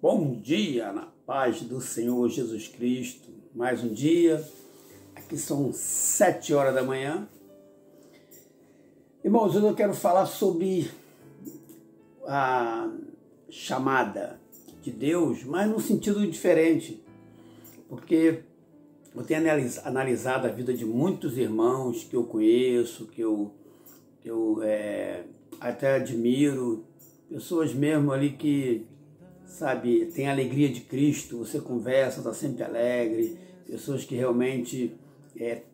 Bom dia, na paz do Senhor Jesus Cristo. Mais um dia, aqui são 7 horas da manhã. Irmãos, hoje eu quero falar sobre a chamada de Deus, mas num sentido diferente, porque eu tenho analisado a vida de muitos irmãos que eu conheço, que eu até admiro, pessoas mesmo ali que, sabe, tem a alegria de Cristo, você conversa, está sempre alegre, pessoas que realmente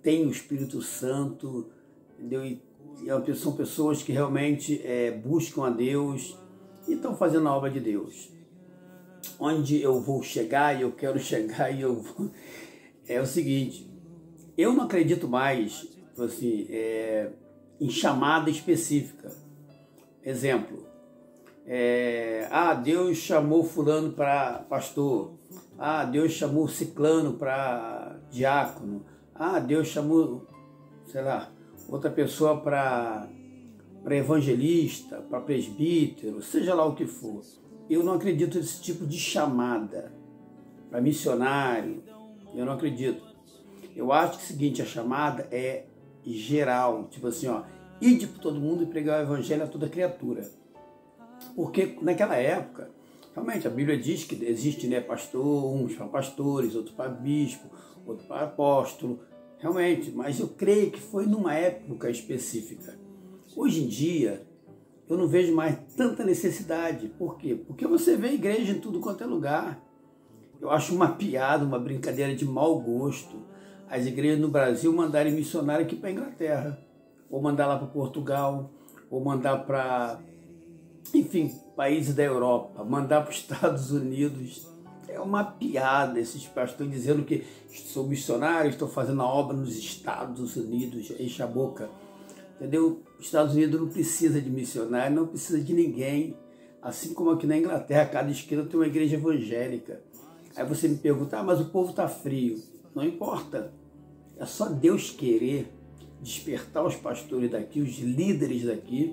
têm o Espírito Santo, entendeu? E são pessoas que realmente buscam a Deus e estão fazendo a obra de Deus. Onde eu vou chegar e eu quero chegar é o seguinte, eu não acredito mais assim, em chamada específica. Exemplo, Deus chamou fulano para pastor, Deus chamou ciclano para diácono, Deus chamou, sei lá, outra pessoa para evangelista, para presbítero, seja lá o que for. Eu não acredito nesse tipo de chamada para missionário, eu não acredito. Eu acho que é o seguinte, a chamada é geral, tipo assim, ide para todo mundo e pregar o evangelho a toda criatura. Porque naquela época, realmente a Bíblia diz que existe, né, pastor, uns para pastores, outros para bispo, outros para apóstolo, realmente, mas eu creio que foi numa época específica. Hoje em dia, eu não vejo mais tanta necessidade. Por quê? Porque você vê igreja em tudo quanto é lugar. Eu acho uma piada, uma brincadeira de mau gosto as igrejas no Brasil mandarem missionário aqui para a Inglaterra, ou mandar lá para Portugal, ou mandar para, enfim, países da Europa, mandar para os Estados Unidos. É uma piada esses pastores dizendo que sou missionário, estou fazendo a obra nos Estados Unidos, enche a boca. Entendeu? Os Estados Unidos não precisa de missionário, não precisa de ninguém. Assim como aqui na Inglaterra, cada esquina tem uma igreja evangélica. Aí você me pergunta, mas o povo está frio. Não importa. É só Deus querer despertar os pastores daqui, os líderes daqui.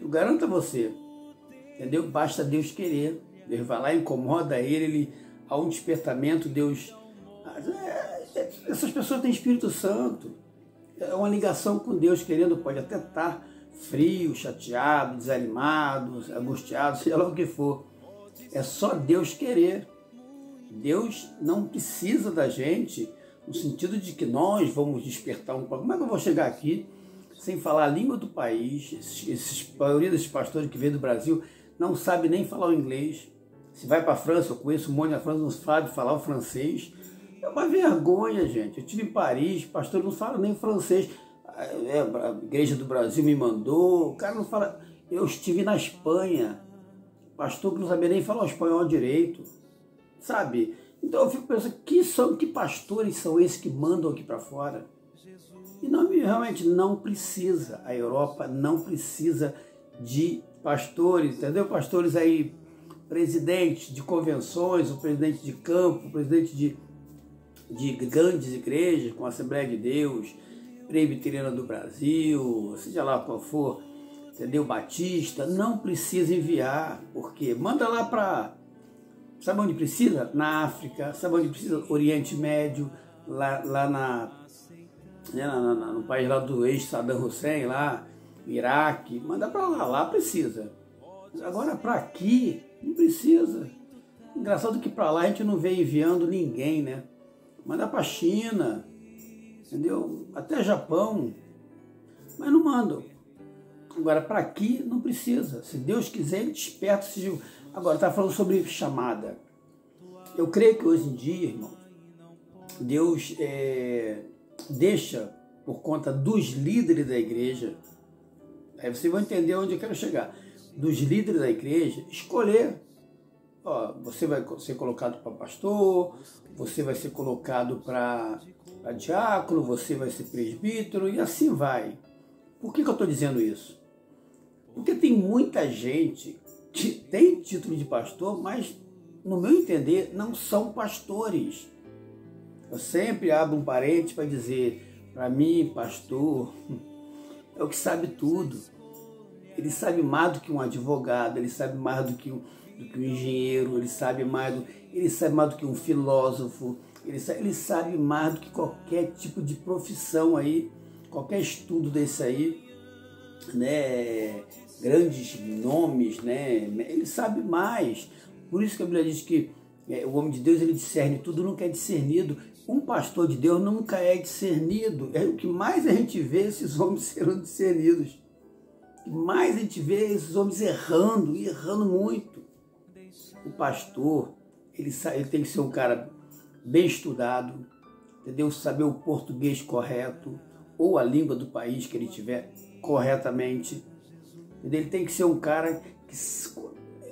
Eu garanto a você, entendeu? Basta Deus querer. Deus vai lá, incomoda ele há um despertamento, Deus... Essas pessoas têm Espírito Santo. É uma ligação com Deus querendo, pode até estar frio, chateado, desanimado, angustiado, seja lá o que for. É só Deus querer. Deus não precisa da gente, no sentido de que nós vamos despertar um pouco. Como é que eu vou chegar aqui sem falar a língua do país? A maioria desses pastores que vêm do Brasil não sabe nem falar o inglês. Se vai para a França, eu conheço um monte na França, não sabe falar o francês. É uma vergonha, gente. Eu estive em Paris, pastor não fala nem francês. A igreja do Brasil me mandou, o cara não fala. Eu estive na Espanha, pastor que não sabia nem falar o espanhol direito, sabe? Então eu fico pensando, que pastores são esses que mandam aqui para fora? E não, realmente não precisa, a Europa não precisa de pastores, entendeu? Pastores aí, presidentes de convenções, o presidente de campo, o presidente de grandes igrejas, como a Assembleia de Deus, Presbiteriana do Brasil, seja lá qual for, entendeu? Batista, não precisa enviar, porque manda lá para, sabe onde precisa? Na África, sabe onde precisa? Oriente Médio, lá no país lá do ex-Saddam Hussein, lá, Iraque, manda para lá precisa. Agora para aqui, não precisa. Engraçado que para lá a gente não vem enviando ninguém, né? Manda para a China, entendeu? Até Japão, mas não mandam. Agora, para aqui, não precisa. Se Deus quiser, ele desperta. Agora, está falando sobre chamada. Eu creio que hoje em dia, irmão, Deus deixa, por conta dos líderes da igreja, aí vocês vão entender onde eu quero chegar, dos líderes da igreja, escolher. Você vai ser colocado para pastor, você vai ser colocado para diácono, você vai ser presbítero e assim vai. Por que eu estou dizendo isso? Porque tem muita gente que tem título de pastor, mas, no meu entender, não são pastores. Eu sempre abro um parênteses para dizer, para mim, pastor, é o que sabe tudo. Ele sabe mais do que um advogado, ele sabe mais do que do que um engenheiro, ele sabe mais do que um filósofo, ele sabe mais do que qualquer tipo de profissão aí, qualquer estudo desse aí, né? Grandes nomes, né? Ele sabe mais. Por isso que a Bíblia diz que o homem de Deus, ele discerne tudo, nunca é discernido. Um pastor de Deus nunca é discernido. É o que mais a gente vê esses homens sendo discernidos. O que mais a gente vê esses homens errando, e errando muito. O pastor, ele tem que ser um cara bem estudado, entendeu? Saber o português correto, ou a língua do país que ele tiver corretamente. Entendeu? Ele tem que ser um cara que...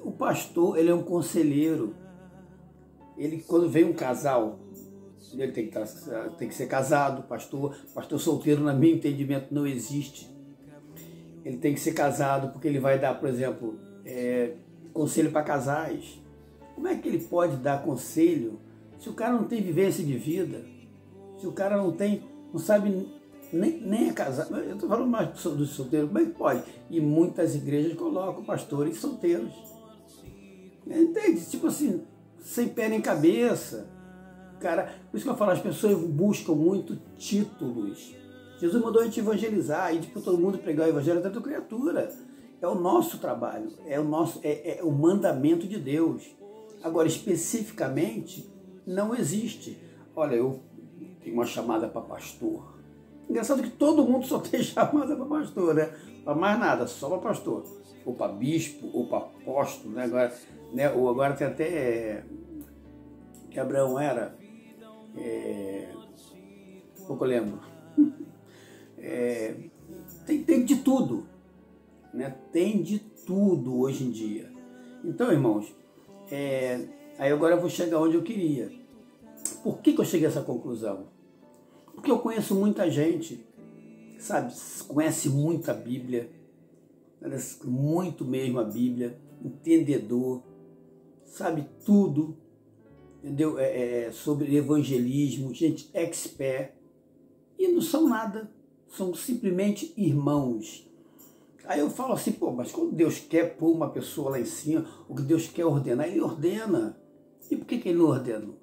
O pastor, ele é um conselheiro. Ele, quando vem um casal, ele tem que ser casado, pastor solteiro, no meu entendimento, não existe. Ele tem que ser casado porque ele vai dar, por exemplo, conselho para casais. Como é que ele pode dar conselho se o cara não tem vivência de vida? Se o cara não sabe nem casar? Eu estou falando mais dos solteiros, como é que pode? E muitas igrejas colocam pastores solteiros. Entende? Tipo assim, sem pé nem cabeça. Cara, por isso que eu falo, as pessoas buscam muito títulos. Jesus mandou a gente evangelizar, ir para todo mundo pregar o evangelho da tua criatura. É o nosso trabalho, é o mandamento de Deus. Agora, especificamente, não existe. Olha, eu tenho uma chamada para pastor. Engraçado que todo mundo só tem chamada para pastor, né? Para mais nada, só para pastor. Ou para bispo, ou para apóstolo, né? Ou agora tem até... que Abraão era... pouco eu lembro. Tem de tudo, né? Tem de tudo hoje em dia. Então, irmãos, aí agora eu vou chegar onde eu queria. Por que eu cheguei a essa conclusão? Porque eu conheço muita gente, sabe, conhece muito a Bíblia, muito mesmo a Bíblia, entendedor, sabe tudo, entendeu? Sobre evangelismo, gente expert, e não são nada, são simplesmente irmãos. Aí eu falo assim, pô, mas quando Deus quer pôr uma pessoa lá em cima, o que Deus quer ordenar, Ele ordena. E por que Ele não ordenou?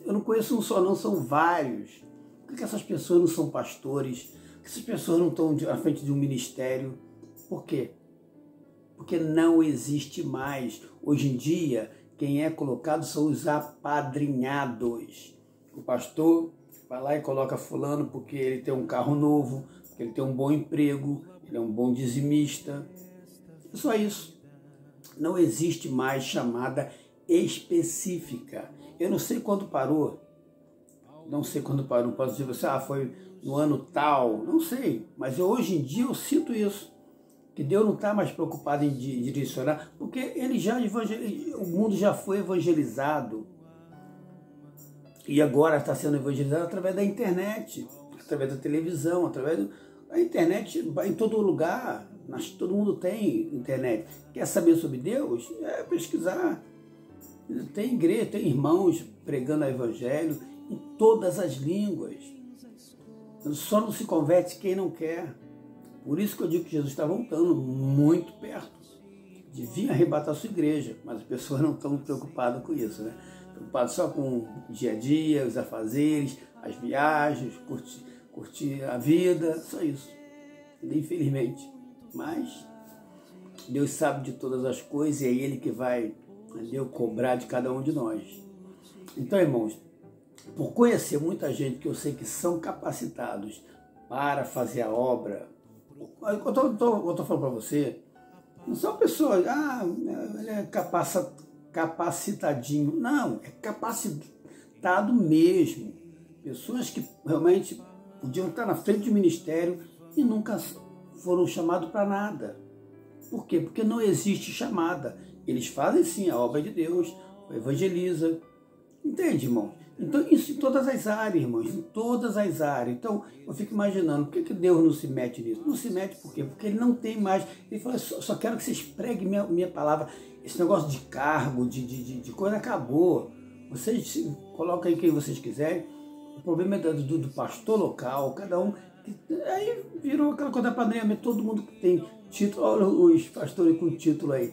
Eu não conheço um só não, são vários. Por que essas pessoas não são pastores? Por que essas pessoas não estão à frente de um ministério? Por quê? Porque não existe mais. Hoje em dia, quem é colocado são os apadrinhados. O pastor vai lá e coloca fulano porque ele tem um carro novo, porque ele tem um bom emprego, ele é um bom dizimista. É só isso. Não existe mais chamada específica. Eu não sei quando parou. Não sei quando parou. Não posso dizer você, foi no ano tal. Não sei. Mas hoje em dia eu sinto isso. Que Deus não está mais preocupado em direcionar, porque o mundo já foi evangelizado. E agora está sendo evangelizado através da internet, através da televisão, da internet em todo lugar. Todo mundo tem internet. Quer saber sobre Deus? É pesquisar. Tem igreja, tem irmãos pregando o evangelho em todas as línguas. Só não se converte quem não quer. Por isso que eu digo que Jesus está voltando muito perto de vir arrebatar a sua igreja, mas as pessoas não estão preocupadas com isso, né? Preocupadas só com o dia a dia, os afazeres, as viagens, curtir a vida, só isso. Infelizmente. Mas Deus sabe de todas as coisas e é Ele que vai, entendeu, cobrar de cada um de nós. Então, irmãos, por conhecer muita gente que eu sei que são capacitados para fazer a obra, eu estou falando para você, não são pessoas, ele é capacitadinho. Não, é capacitado mesmo. Pessoas que realmente podiam estar na frente do ministério e nunca foram chamados para nada. Por quê? Porque não existe chamada. Eles fazem sim a obra de Deus, evangelizam. Entende, irmão? Então, isso em todas as áreas, irmãos, em todas as áreas. Então, eu fico imaginando, por que Deus não se mete nisso? Não se mete por quê? Porque Ele não tem mais. Ele fala, só quero que vocês preguem minha palavra. Esse negócio de cargo, de coisa, acabou. Vocês colocam aí quem vocês quiserem. O problema é do pastor local, cada um. Aí virou aquela coisa da padrinhamento, todo mundo que tem título, olha os pastores com título aí.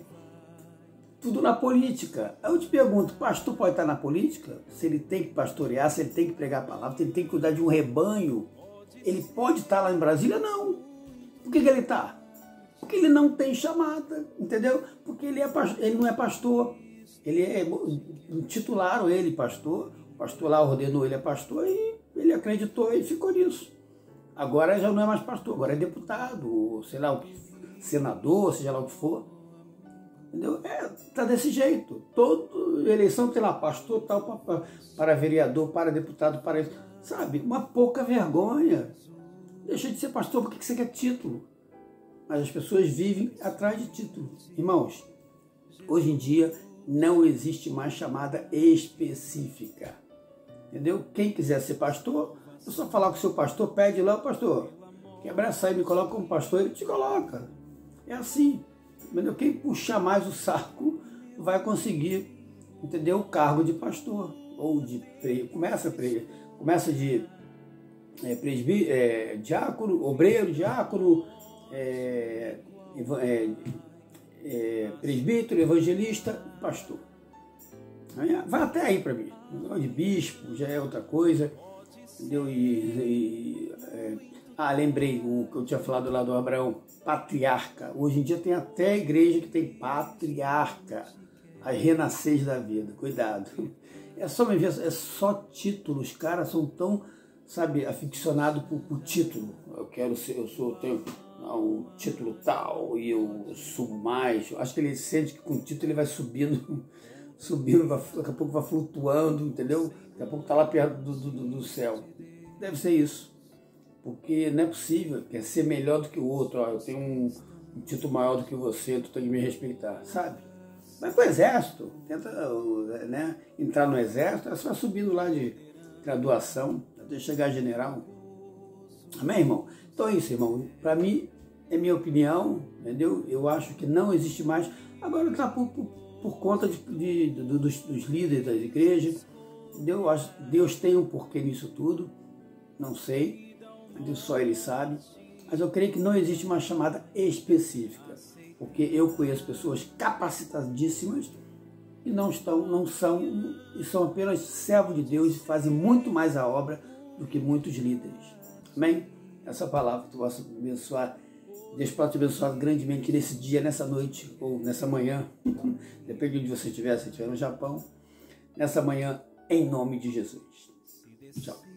tudo na política. Aí eu te pergunto, pastor pode estar na política? Se ele tem que pastorear, se ele tem que pregar a palavra, se ele tem que cuidar de um rebanho, ele pode estar lá em Brasília? Não. Por que ele está? Porque ele não tem chamada, entendeu? Porque ele não é pastor. Ele titularam ele pastor, o pastor lá ordenou ele a pastor e ele acreditou e ficou nisso. Agora já não é mais pastor, agora é deputado, sei lá, senador, seja lá o que for. Entendeu? Tá desse jeito. Toda eleição tem lá pastor, tal, para vereador, para deputado, para isso. Sabe? Uma pouca vergonha. Deixa de ser pastor, porque você quer título? Mas as pessoas vivem atrás de título. Irmãos, hoje em dia não existe mais chamada específica. Entendeu? Quem quiser ser pastor, é só falar com o seu pastor, pede lá, o pastor, quebra essa aí, me coloca como pastor, ele te coloca. É assim. Entendeu? Quem puxar mais o saco vai conseguir, entendeu? O cargo de pastor. Ou de começa de diácono, obreiro, diácono, presbítero, evangelista, pastor. Vai até aí para mim. O negócio de bispo já é outra coisa. Entendeu? Lembrei o que eu tinha falado lá do Abraão, patriarca. Hoje em dia tem até igreja que tem patriarca. As renasceres da vida. Cuidado. É só título. Os caras são tão, sabe, aficionados por título. Tenho um título tal e eu subo mais. Acho que ele sente que com o título ele vai subindo, daqui a pouco vai flutuando, entendeu? Daqui a pouco está lá perto do céu. Deve ser isso. Porque não é possível, quer ser melhor do que o outro. Eu tenho um título maior do que você, tu tem que me respeitar, sabe? Vai para o exército, tenta entrar no exército, você vai subindo lá de graduação, até chegar a general. Amém, irmão? Então é isso, irmão. Para mim, é minha opinião, entendeu? Eu acho que não existe mais. Agora está por conta dos líderes das igrejas, entendeu? Deus tem um porquê nisso tudo, não sei, só Ele sabe. Mas eu creio que não existe uma chamada específica, porque eu conheço pessoas capacitadíssimas e são apenas servos de Deus e fazem muito mais a obra do que muitos líderes. Amém? Essa palavra que tu possa abençoar. Deus pode te abençoar grandemente nesse dia, nessa noite ou nessa manhã. Depende de onde você estiver, se estiver no Japão. Nessa manhã, em nome de Jesus. Tchau.